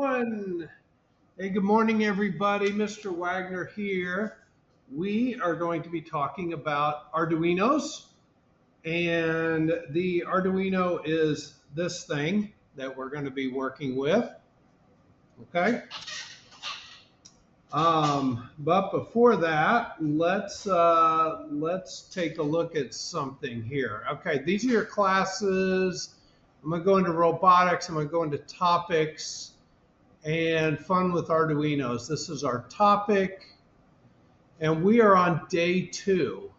one. Hey, good morning, everybody. Mr. Wagner here. We are going to be talking about Arduinos, and the Arduino is this thing that we're going to be working with. Okay. But before that, let's take a look at something here. Okay, these are your classes. I'm going to go into robotics. I'm going to go into topics and fun with Arduinos. This is our topic, and we are on day 2.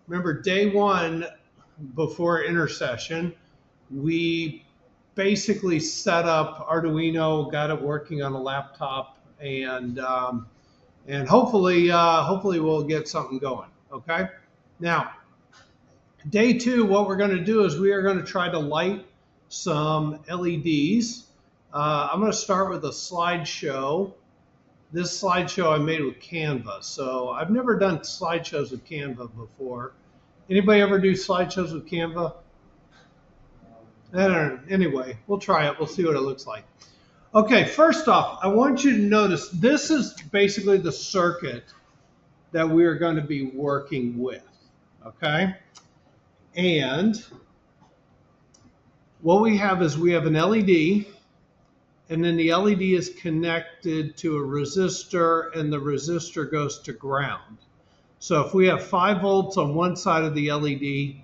Remember, day 1, before intercession, we basically set up Arduino, got it working on a laptop, and hopefully we'll get something going. Okay. Now, day 2, what we're going to do is we are going to try to light some LEDs. I'm going to start with a slideshow. This slideshow I made with Canva. So I've never done slideshows with Canva before. Anybody ever do slideshows with Canva? I don't know. Anyway, we'll try it. We'll see what it looks like. Okay, first off, I want you to notice this is basically the circuit that we are going to be working with. Okay? And what we have is we have an LED, and then the LED is connected to a resistor, and the resistor goes to ground. So if we have 5 volts on one side of the LED,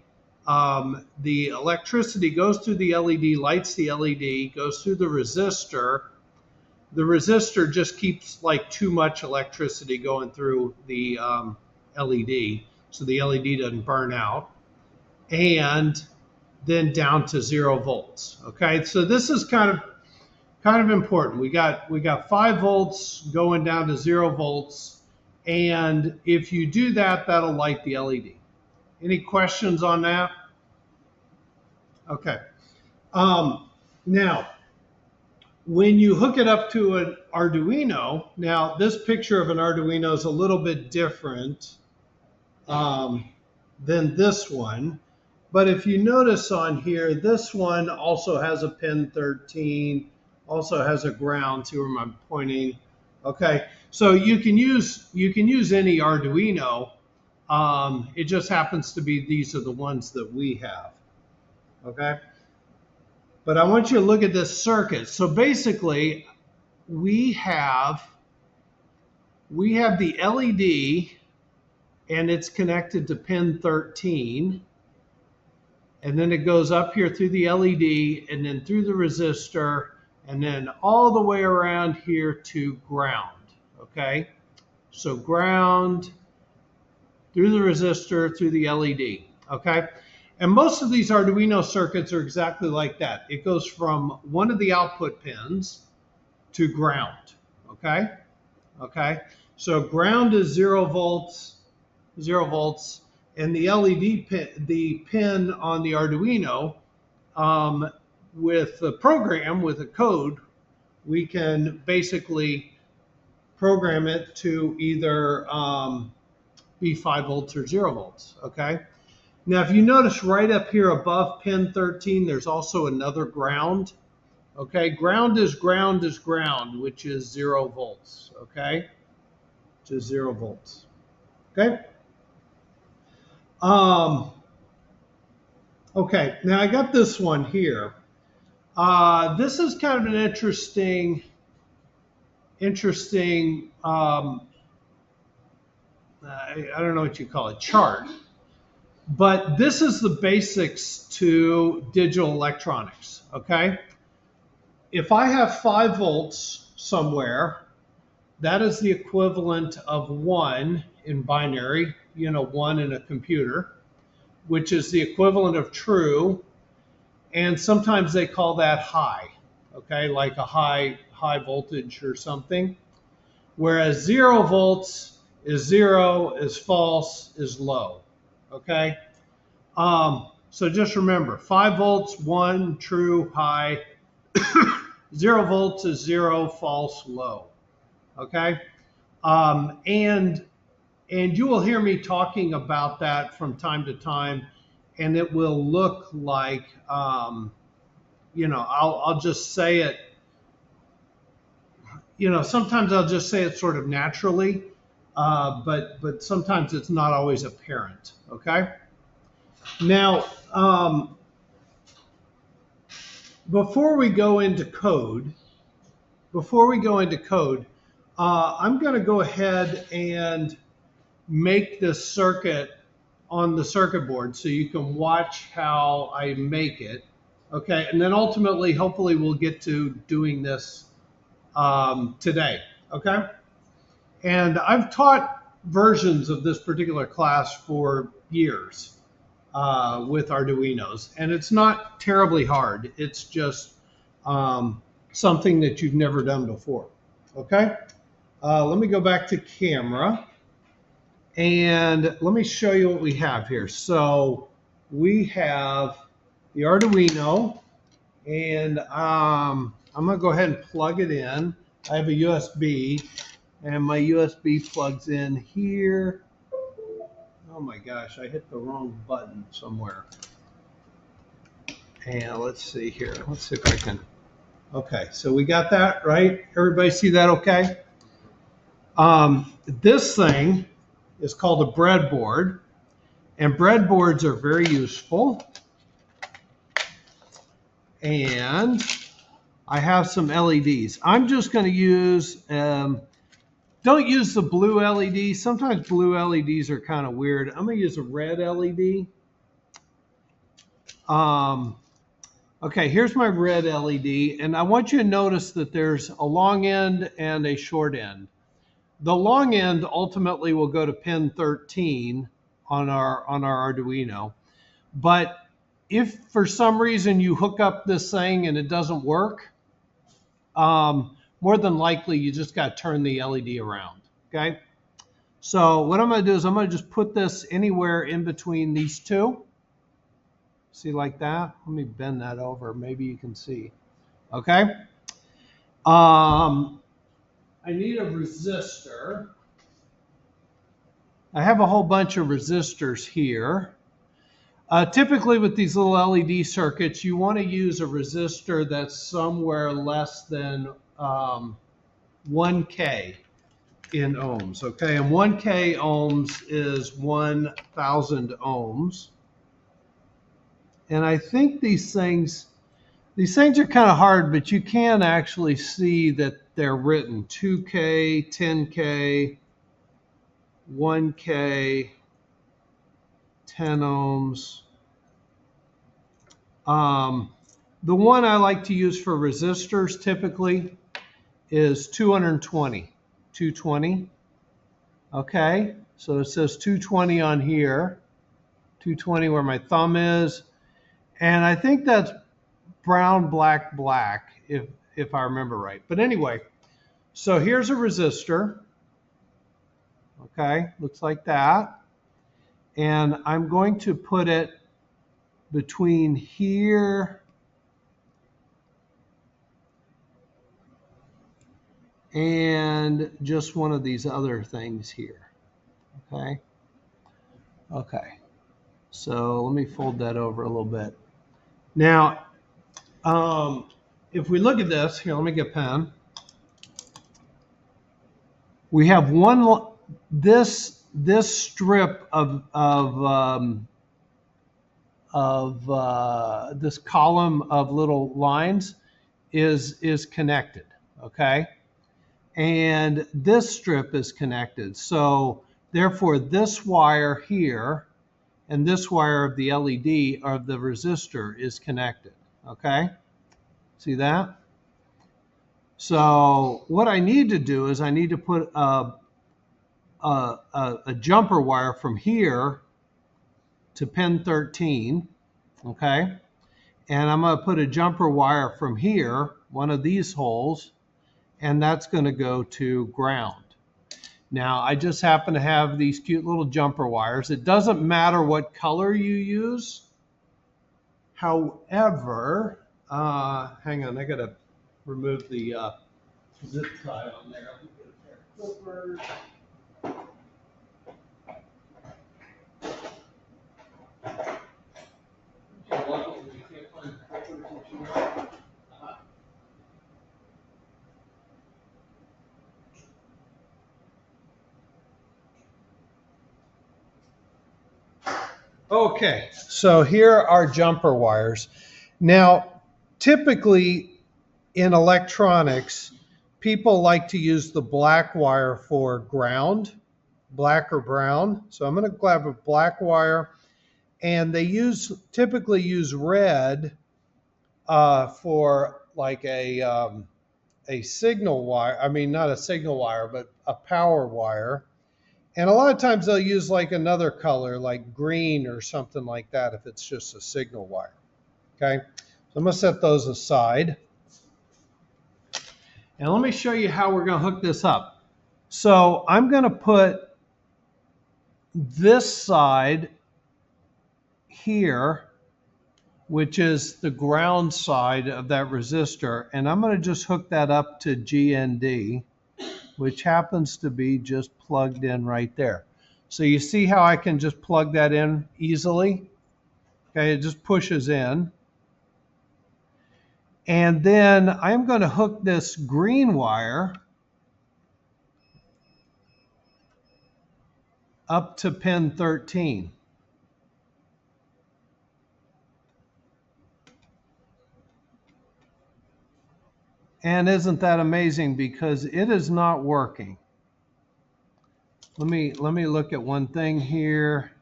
the electricity goes through the LED, lights the LED, goes through the resistor. The resistor just keeps like too much electricity going through the LED, so the LED doesn't burn out, and then down to 0 volts. Okay, so this is kind of important. We got 5 volts going down to 0 volts, and if you do that, that'll light the LED. Any questions on that? Okay. Now, when you hook it up to an Arduino, now this picture of an Arduino is a little bit different than this one. But if you notice on here, this one also has a pin 13, also has a ground. See where I'm pointing? Okay, so you can use any Arduino. It just happens to be these are the ones that we have. Okay, but I want you to look at this circuit. So basically, we have the LED, and it's connected to pin 13. And then it goes up here through the LED, and then through the resistor, and then all the way around here to ground. Okay, so ground, through the resistor, through the LED. Okay, and most of these Arduino circuits are exactly like that. It goes from one of the output pins to ground. Okay, so ground is 0 volts, 0 volts. And the LED pin, the pin on the Arduino, with the program, with a code, we can basically program it to either be 5 volts or 0 volts. Okay. Now, if you notice right up here above pin 13, there's also another ground. Okay. Ground is ground, which is 0 volts. Okay. Which is 0 volts. Okay. Okay, now I got this one here. This is kind of an interesting, I don't know what you call it, chart. But this is the basics to digital electronics, okay? If I have 5 volts somewhere, that is the equivalent of 1 in binary, 1 in a computer, which is the equivalent of true, and sometimes they call that high, okay, like a high voltage or something, whereas 0 volts is 0, is false, is low, okay? So just remember, 5 volts, 1, true, high, 0 volts is 0, false, low, okay? And you will hear me talking about that from time to time, and it will look like, I'll just say it sometimes I'll just say it sort of naturally, but sometimes it's not always apparent. Okay. Now, before we go into code, I'm going to go ahead and make this circuit on the circuit board so you can watch how I make it. Okay, and then ultimately, hopefully, we'll get to doing this today. Okay, and I've taught versions of this particular class for years with Arduinos, and it's not terribly hard. It's just something that you've never done before. Okay, let me go back to camera. And let me show you what we have here. So we have the Arduino, and I'm going to go ahead and plug it in. I have a USB, and my USB plugs in here. Oh my gosh, I hit the wrong button somewhere. And let's see here. Let's see if I can. Okay, so we got that, right? Everybody see that okay? This thing is called a breadboard, and breadboards are very useful. And I have some LEDs. I'm just going to use, don't use the blue LED. Sometimes blue LEDs are kind of weird. I'm going to use a red LED. Okay, here's my red LED, and I want you to notice that there's a long end and a short end. The long end ultimately will go to pin 13 on our Arduino. But if for some reason you hook up this thing and it doesn't work, more than likely you just got to turn the LED around. Okay. So what I'm going to do is I'm going to just put this anywhere in between these two. See, like that? Let me bend that over. Maybe you can see. Okay. I need a resistor. I have a whole bunch of resistors here. Typically with these little LED circuits, you want to use a resistor that's somewhere less than 1K in ohms. Okay, and 1K ohms is 1,000 ohms. And I think these things are kind of hard, but you can actually see that they're written 2K, 10K, 1K, 10 ohms. The one I like to use for resistors typically is 220. Okay, so it says 220 on here, 220 where my thumb is. And I think that's brown, black, black, if I remember right. But anyway, so here's a resistor. Okay, looks like that. And I'm going to put it between here and just one of these other things here. Okay. Okay. So let me fold that over a little bit. Now, if we look at this, here, let me get a pen. We have this strip of this column of little lines is connected, okay? And this strip is connected. So therefore this wire here and this wire of the LED or of the resistor is connected, okay? See that? So what I need to do is I need to put a jumper wire from here to pin 13, okay? And I'm going to put a jumper wire from here, one of these holes, and that's going to go to ground. Now, I just happen to have these cute little jumper wires. It doesn't matter what color you use. However, hang on, I got to remove the zip tie on there. Let me get a pair of clippers. Okay, so here are jumper wires. Now, typically in electronics, people like to use the black wire for ground, black or brown. So I'm going to grab a black wire, and they typically use red for like a signal wire. I mean, not a signal wire, but a power wire. And a lot of times they'll use like another color, like green or something like that, if it's just a signal wire. Okay, so I'm going to set those aside. And let me show you how we're going to hook this up. So I'm going to put this side here, which is the ground side of that resistor, and I'm going to just hook that up to GND, which happens to be just plugged in right there. So you see how I can just plug that in easily? Okay, it just pushes in. And then I'm going to hook this green wire up to pin 13. And isn't that amazing? Because it is not working. Let me look at one thing here.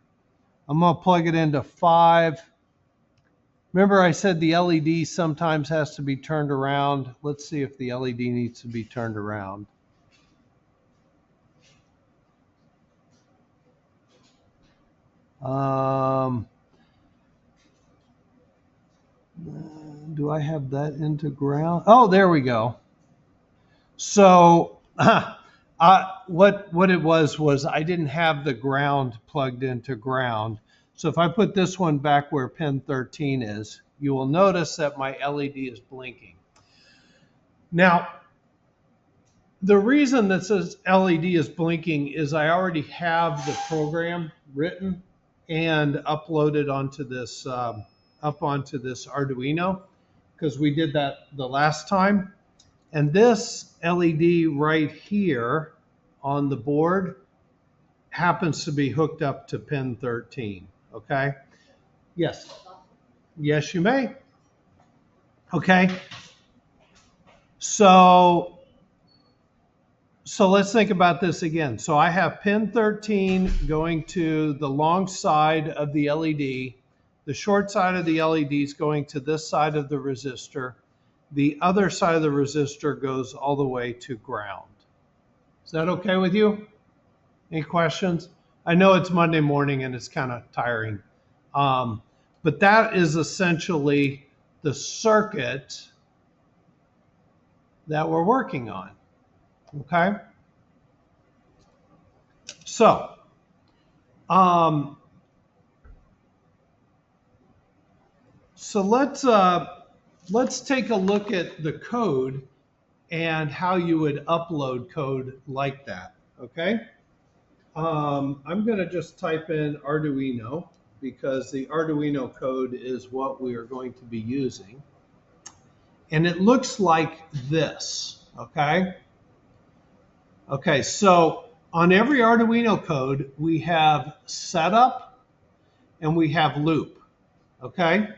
I'm going to plug it into 5. Remember I said the LED sometimes has to be turned around. Let's see if the LED needs to be turned around. Do I have that into ground? Oh, there we go. So what it was I didn't have the ground plugged into ground. So if I put this one back where pin 13 is, you will notice that my LED is blinking. Now, the reason that says LED is blinking is I already have the program written and uploaded onto this up onto this Arduino, because we did that the last time. And this LED right here on the board happens to be hooked up to pin 13. Okay? Yes. Yes, you may. Okay. So let's think about this again. So I have pin 13 going to the long side of the LED. The short side of the LED is going to this side of the resistor. The other side of the resistor goes all the way to ground. Is that okay with you? Any questions? I know it's Monday morning and it's kind of tiring. But that is essentially the circuit that we're working on. Okay? So, let's take a look at the code and how you would upload code like that. Okay? I'm going to just type in Arduino, because the Arduino code is what we are going to be using. And it looks like this. Okay? Okay, so on every Arduino code, we have setup and we have loop. Okay?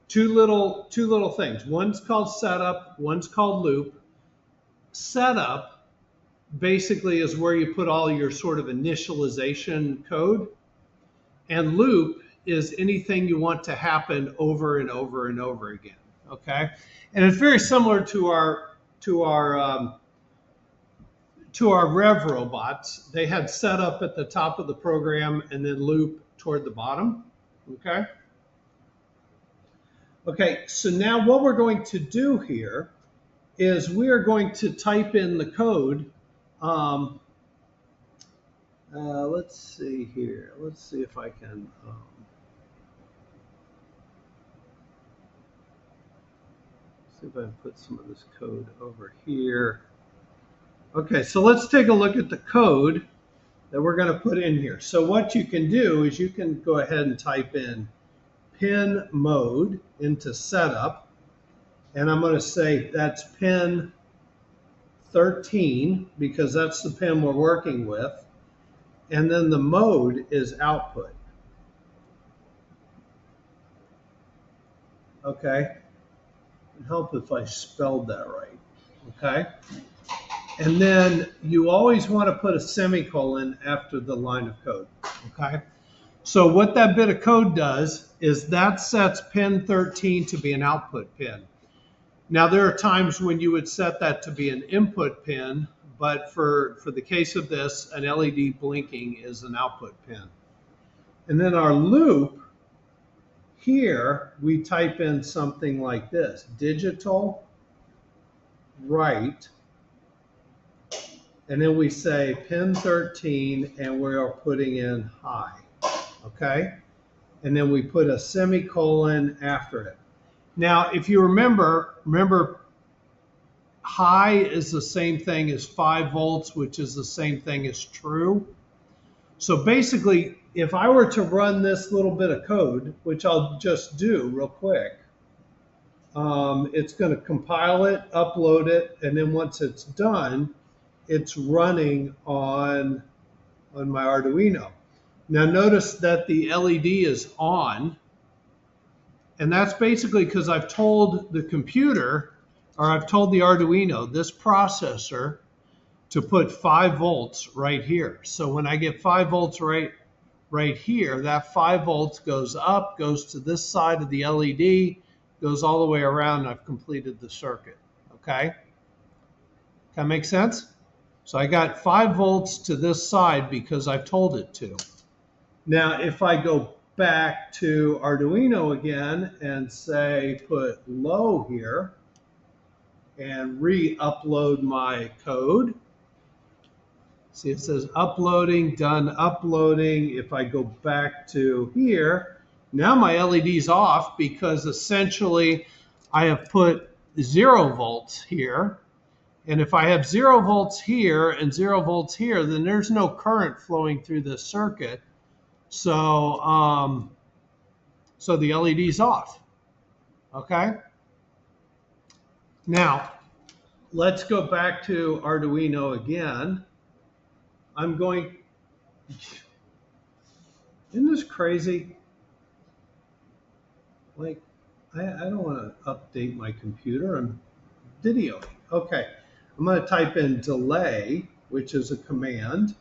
Two little things. One's called setup, one's called loop. Setup basically is where you put all your sort of initialization code, and loop is anything you want to happen over and over and over again. Okay? And it's very similar to our Rev robots. They had setup at the top of the program and then loop toward the bottom. Okay? Okay, so now what we're going to do here is we are going to type in the code. Let's see here. Let's see if I can. See if I can put some of this code over here. Okay, so let's take a look at the code that we're going to put in here. So what you can do is you can go ahead and type in pin mode into setup, and I'm going to say that's pin 13 because that's the pin we're working with, and then the mode is output. Okay, it'd help if I spelled that right. Okay, and then you always want to put a semicolon after the line of code. Okay, so what that bit of code does is that sets pin 13 to be an output pin. Now, there are times when you would set that to be an input pin, but for the case of this, an LED blinking is an output pin. And then our loop, here we type in something like this, digital write, and then we say pin 13 and we are putting in high, okay? And then we put a semicolon after it. Now, if you remember high is the same thing as 5 volts, which is the same thing as true. So basically, if I were to run this little bit of code, which I'll just do real quick, it's going to compile it, upload it, and then once it's done, it's running on my Arduino. Now notice that the LED is on, and that's basically because I've told the computer, or I've told the Arduino, this processor, to put 5 volts right here. So when I get 5 volts right here, that 5 volts goes up, goes to this side of the LED, goes all the way around, and I've completed the circuit. Okay? That makes sense? So I got 5 volts to this side because I've told it to. Now, if I go back to Arduino again and say put low here and re-upload my code, see, it says uploading, done uploading. If I go back to here, now my LED's off because essentially I have put 0 volts here. And if I have 0 volts here and 0 volts here, then there's no current flowing through this circuit. So, so the LED's off. Okay? Now, let's go back to Arduino again. I'm going, isn't this crazy? Like, I don't want to update my computer. I'm videoing. Okay, I'm going to type in delay, which is a command.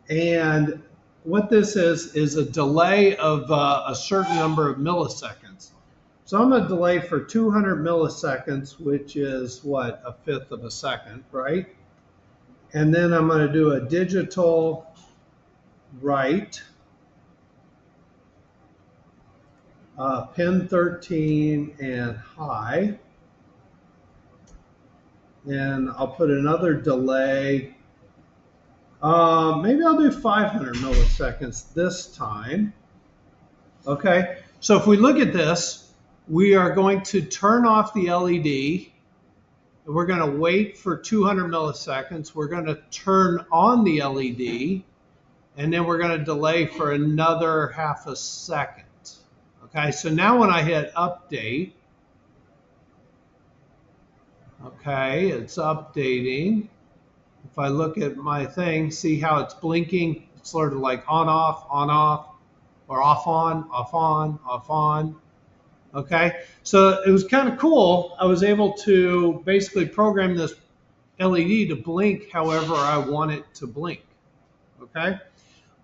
And what this is a delay of a certain number of milliseconds. So I'm going to delay for 200 milliseconds, which is what, a fifth of a second, right? And then I'm going to do a digital write, pin 13 and high. And I'll put another delay. Maybe I'll do 500 milliseconds this time. Okay, so if we look at this, we are going to turn off the LED. We're going to wait for 200 milliseconds. We're going to turn on the LED, and then we're going to delay for another half a second. Okay, so now when I hit update, okay, it's updating. If I look at my thing, see how it's blinking? It's sort of like on, off, or off, on, off, on, off, on. Okay, so it was kind of cool. I was able to basically program this LED to blink however I want it to blink. Okay,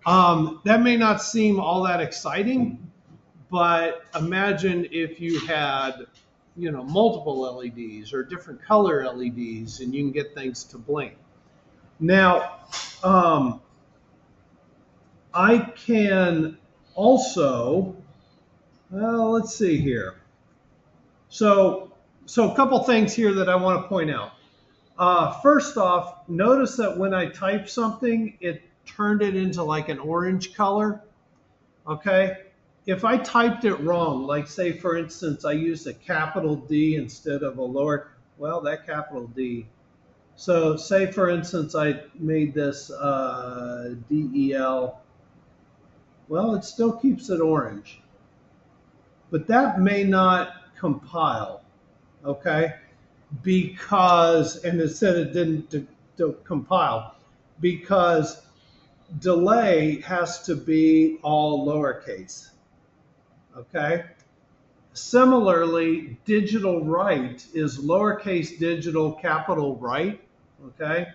that may not seem all that exciting, but imagine if you had, you know, multiple LEDs or different color LEDs, and you can get things to blink. Now, I can also, well, let's see here. So a couple things here that I want to point out. First off, notice that when I type something, it turned it into like an orange color. Okay. If I typed it wrong, like say for instance, I used a capital D instead of a lower, well, that capital D. So say for instance, I made this DEL. Well, it still keeps it orange, but that may not compile, okay? Because, and it said it didn't compile, because delay has to be all lowercase, okay? Similarly, digital write is lowercase digital, capital right. Okay,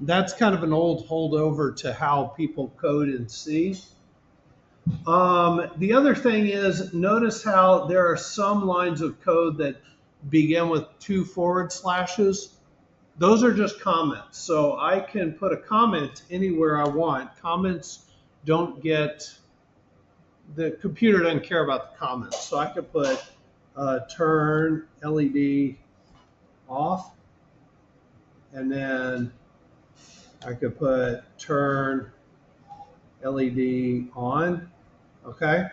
that's kind of an old holdover to how people code in C. The other thing is, notice how there are some lines of code that begin with 2 forward slashes. Those are just comments. So I can put a comment anywhere I want. Comments don't get, the computer doesn't care about the comments. So I could put turn LED off, and then I could put turn LED on. Okay,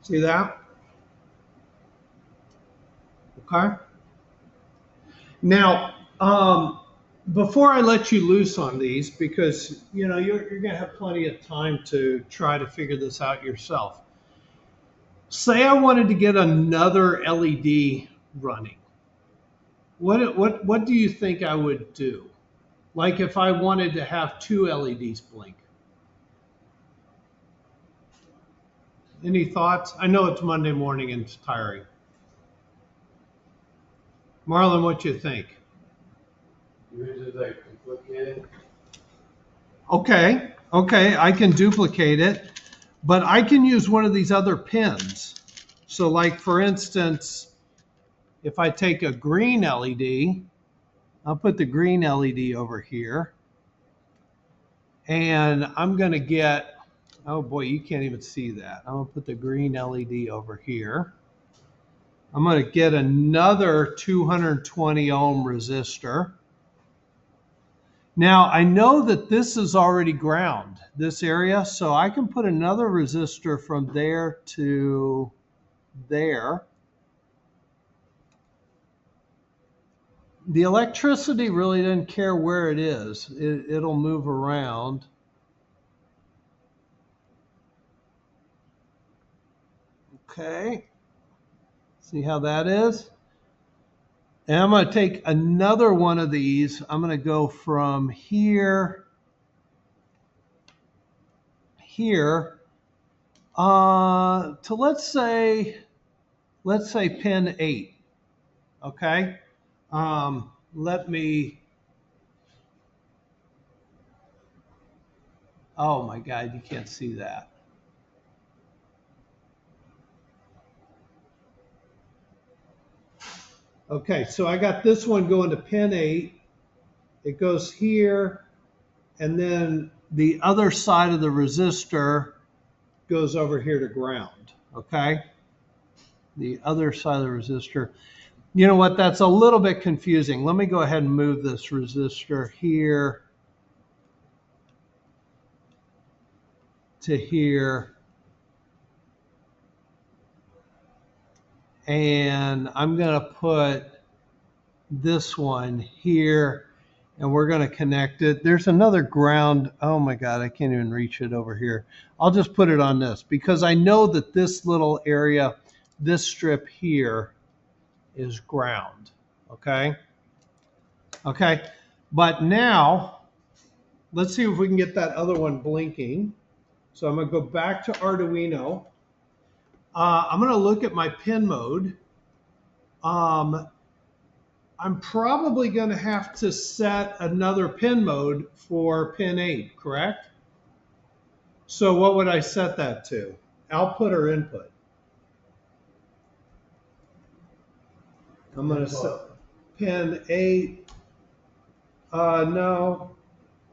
see that? Okay. Now, before I let you loose on these, because you're going to have plenty of time to try to figure this out yourself. Say I wanted to get another LED running. What do you think I would do? Like if I wanted to have 2 LEDs blink. Any thoughts? I know it's Monday morning and it's tiring. Marlon, what you think? You would just like duplicate it. Okay, I can duplicate it, but I can use one of these other pins. So like for instance, if I take a green LED, I'll put the green LED over here, and I'm going to get, oh boy, you can't even see that. I'm going to put the green LED over here. I'm going to get another 220 ohm resistor. Now I know that this is already ground, this area, so I can put another resistor from there to there. The electricity really doesn't care where it is. It'll move around. Okay, see how that is? And I'm going to take another one of these. I'm going to go from here to let's say pin 8. Okay, let me. Oh my God, you can't see that. Okay, so I got this one going to pin 8. It goes here, and then the other side of the resistor goes over here to ground. Okay, the other side of the resistor. You know what? That's a little bit confusing. Let me go ahead and move this resistor here to here. And I'm going to put this one here, and we're going to connect it. There's another ground. Oh my God, I can't even reach it over here. I'll just put it on this because I know that this little area, this strip here, is ground. Okay. But now let's see if we can get that other one blinking. So I'm going to go back to Arduino. I'm going to look at my pin mode. I'm probably going to have to set another pin mode for pin 8, correct? So what would I set that to? Output or input? I'm going to set pin 8. No.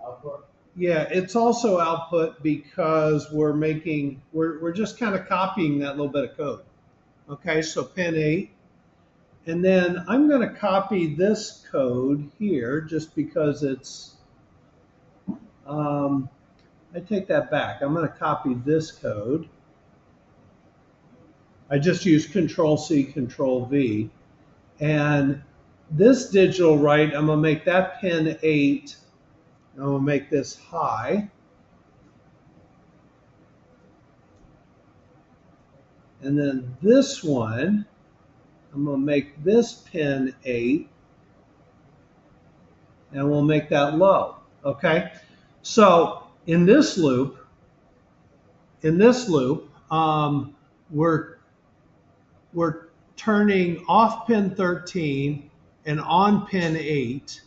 Output. Yeah, it's also output because we're just kind of copying that little bit of code. Okay, so pin 8. And then I'm going to copy this code here just because it's, I take that back. I'm going to copy this code. I just use Control-C, Control-V. And this digital write, I'm going to make that pin 8. I'm going to make this high. And then this one, I'm going to make this pin 8. And we'll make that low. Okay? So in this loop, we're turning off pin 13 and on pin 8,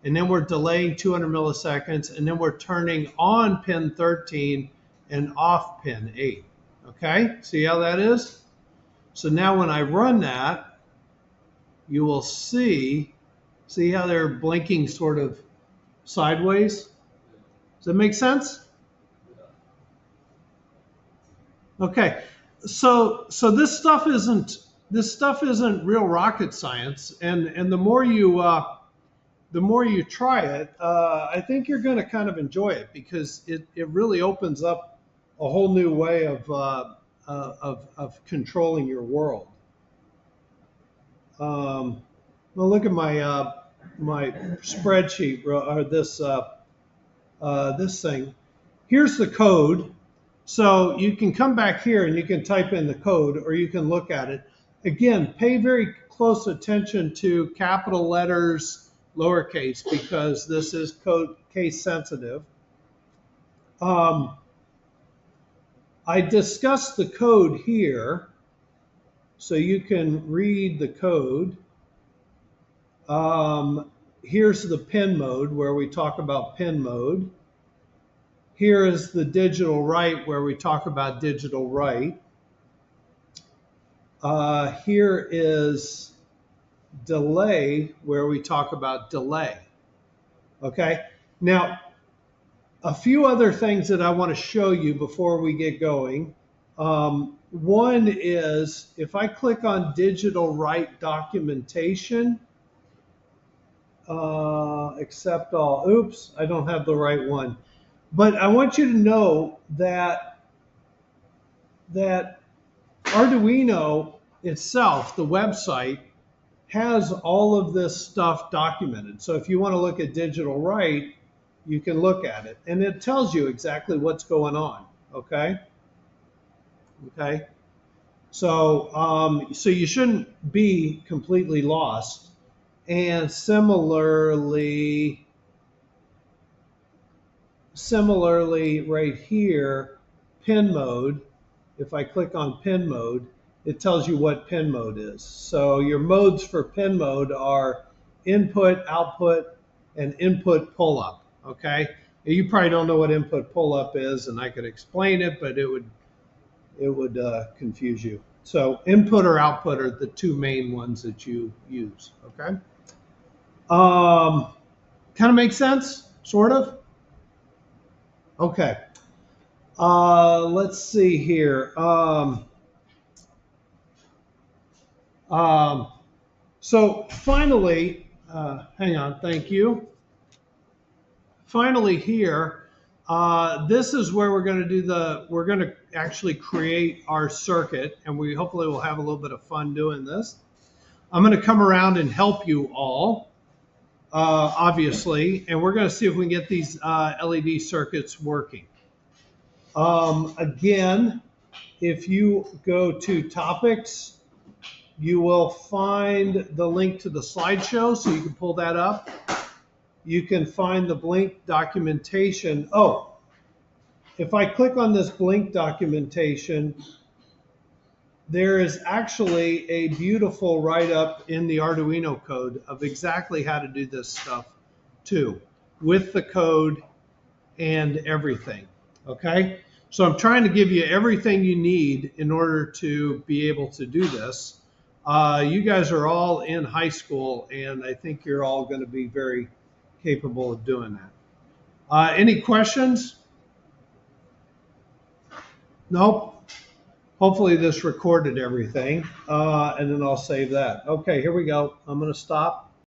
and then we're delaying 200 milliseconds, and then we're turning on pin 13 and off pin 8. Okay, see how that is? So now when I run that, you will see how they're blinking sort of sideways? Does that make sense? Okay, so this stuff isn't real rocket science, and the more you try it, I think you're going to kind of enjoy it, because it really opens up a whole new way of controlling your world. Well, look at my my spreadsheet, or this thing. Here's the code. So you can come back here and you can type in the code, or you can look at it. Again, pay very close attention to capital letters, lowercase, because this is case sensitive. I discussed the code here, so you can read the code. Here's the pin mode, where we talk about pin mode. Here is the digital write, where we talk about digital write. Here is delay, where we talk about delay. Okay, now a few other things that I want to show you before we get going. One is, if I click on digital write documentation, accept all. Oops, I don't have the right one. But I want you to know that Arduino itself, the website, has all of this stuff documented. So if you want to look at digital write, you can look at it, and it tells you exactly what's going on. Okay. Okay. So so you shouldn't be completely lost. And similarly right here, pin mode, if I click on pin mode, it tells you what pin mode is. So your modes for pin mode are input, output, and input pull-up. Okay, you probably don't know what input pull-up is, and I could explain it, but it would confuse you. So input or output are the two main ones that you use. Okay, kind of makes sense, sort of. Okay, let's see here. So finally, hang on, thank you. Finally here, this is where we're going to actually create our circuit, and we hopefully will have a little bit of fun doing this. I'm going to come around and help you all, obviously, and we're going to see if we can get these LED circuits working. Again, if you go to topics, you will find the link to the slideshow, so you can pull that up. You can find the Blink documentation. Oh, if I click on this Blink documentation, there is actually a beautiful write-up in the Arduino code of exactly how to do this stuff too, with the code and everything. Okay, so I'm trying to give you everything you need in order to be able to do this. You guys are all in high school, and I think you're all going to be very capable of doing that. Any questions? Nope. Hopefully this recorded everything, and then I'll save that. Okay, here we go. I'm going to stop.